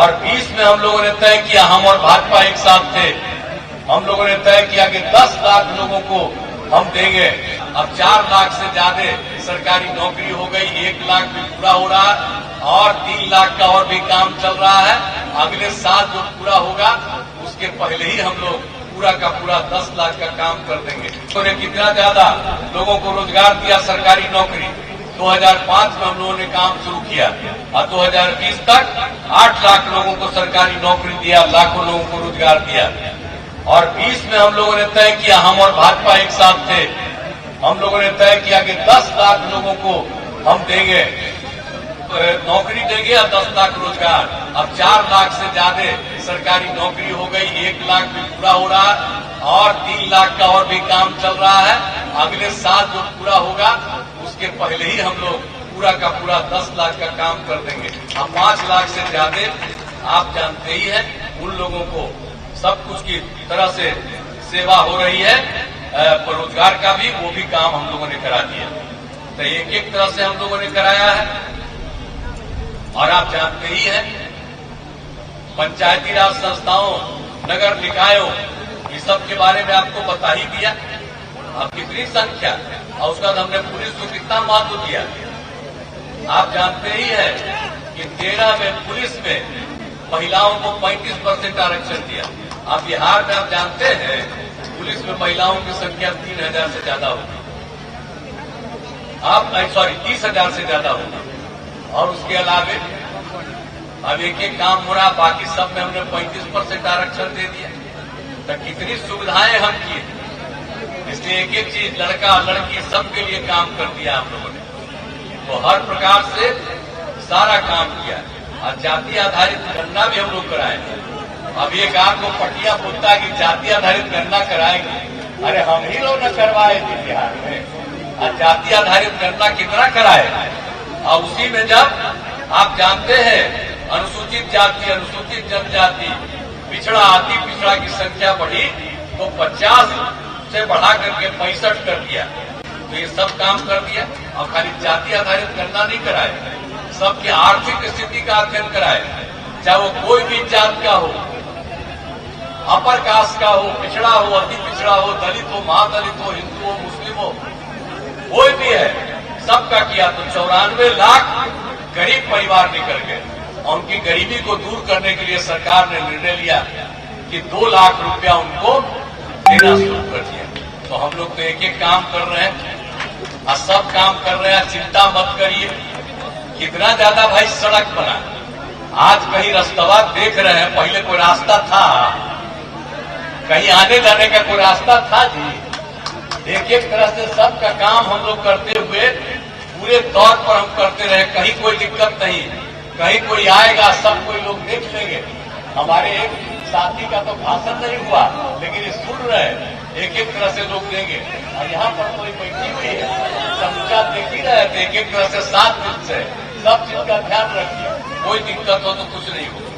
और 20 में हम लोगों ने तय किया, हम और भाजपा एक साथ थे, हम लोगों ने तय किया कि 10 लाख लोगों को हम देंगे। अब 4 लाख से ज्यादा सरकारी नौकरी हो गई, 1 लाख भी पूरा हो रहा है और 3 लाख का और भी काम चल रहा है। अगले साल जो पूरा होगा उसके पहले ही हम लोग पूरा का पूरा 10 लाख का काम कर देंगे। तो ने कितना ज्यादा लोगों को रोजगार दिया, सरकारी नौकरी 2005 में हम लोगों ने काम शुरू किया और 2020 तक 8 लाख लोगों को सरकारी नौकरी दिया, लाखों लोगों को रोजगार दिया। और 20 में हम लोगों ने तय किया, हम और भाजपा एक साथ थे, हम लोगों ने तय किया कि 10 लाख लोगों को हम देंगे, नौकरी देंगे और 10 लाख रोजगार। अब 4 लाख से ज्यादा सरकारी नौकरी हो गई, 1 लाख भी पूरा हो रहा है और 3 लाख का और भी काम चल रहा है। अगले साल जो पूरा होगा उसके पहले ही हम लोग पूरा का पूरा 10 लाख का काम कर देंगे। अब 5 लाख से ज्यादा आप जानते ही हैं, उन लोगों को सब कुछ की तरह से सेवा हो रही है, रोजगार का भी वो भी काम हम लोगों ने करा दिया। तो एक एक तरह से हम लोगों ने कराया है। और आप जानते ही हैं, पंचायती राज संस्थाओं, नगर निकायों, इस सब के बारे में आपको बता ही दिया। अब कितनी संख्या और उसका हमने पुलिस को कितना महत्व दिया। आप जानते ही हैं कि 13 में पुलिस में महिलाओं को 35% आरक्षण दिया। आप बिहार में आप जानते हैं पुलिस में महिलाओं की संख्या 3000 से ज्यादा होगी, आप 30,000 से ज्यादा होगी। और उसके अलावे अब एक एक काम हो रहा, बाकी सब में हमने 35% आरक्षण दे दिया। तो कितनी सुविधाएं हम किए, इसलिए एक एक चीज लड़का लड़की सबके लिए काम कर दिया हम लोगों ने। तो हर प्रकार से सारा काम किया और जाति आधारित गणना भी हम लोग कराए। अब एक आपको पटिया बोलता है कि जाति आधारित गणना कराएंगे, अरे हम ही लोग न करवाए थे बिहार में। और जाति आधारित गणना कितना कराए, और उसी में जब आप जानते हैं अनुसूचित जाति, अनुसूचित जनजाति, पिछड़ा, अति पिछड़ा की संख्या बढ़ी तो 50 से बढ़ा करके 65 कर दिया। तो ये सब काम कर दिया। और खाली जाति आधारित गणना नहीं कराए, सबकी आर्थिक स्थिति का अध्ययन कराए, चाहे वो कोई भी जात का हो, अपर कास्ट का हो, पिछड़ा हो, अति पिछड़ा हो, दलित हो, महादलित हो, हिंदू हो, मुस्लिम हो, कोई भी है, सबका किया। तो 94 लाख गरीब परिवार निकल गए और उनकी गरीबी को दूर करने के लिए सरकार ने निर्णय लिया कि 2 लाख रुपया उनको देना शुरू कर दिया। तो हम लोग तो एक एक काम कर रहे हैं और सब काम कर रहे हैं, चिंता मत करिए। कितना ज्यादा भाई सड़क बना, आज कहीं रास्ता देख रहे हैं, पहले कोई रास्ता था, कहीं आने जाने का कोई रास्ता था जी। एक एक तरह से सबका काम हम लोग करते हुए पूरे तौर पर हम करते रहे, कहीं कोई दिक्कत नहीं, कहीं कोई आएगा सब कोई लोग देख लेंगे। हमारे एक साथी का तो भाषण नहीं हुआ, लेकिन ये सुन रहे, एक एक तरह से लोग देंगे। और यहाँ पर कोई बैठी हुई है, समूचा देख ही रहे थे, एक एक तरह से 7 दिन से सब चीज का ध्यान रखिए, कोई दिक्कत हो तो कुछ नहीं हो।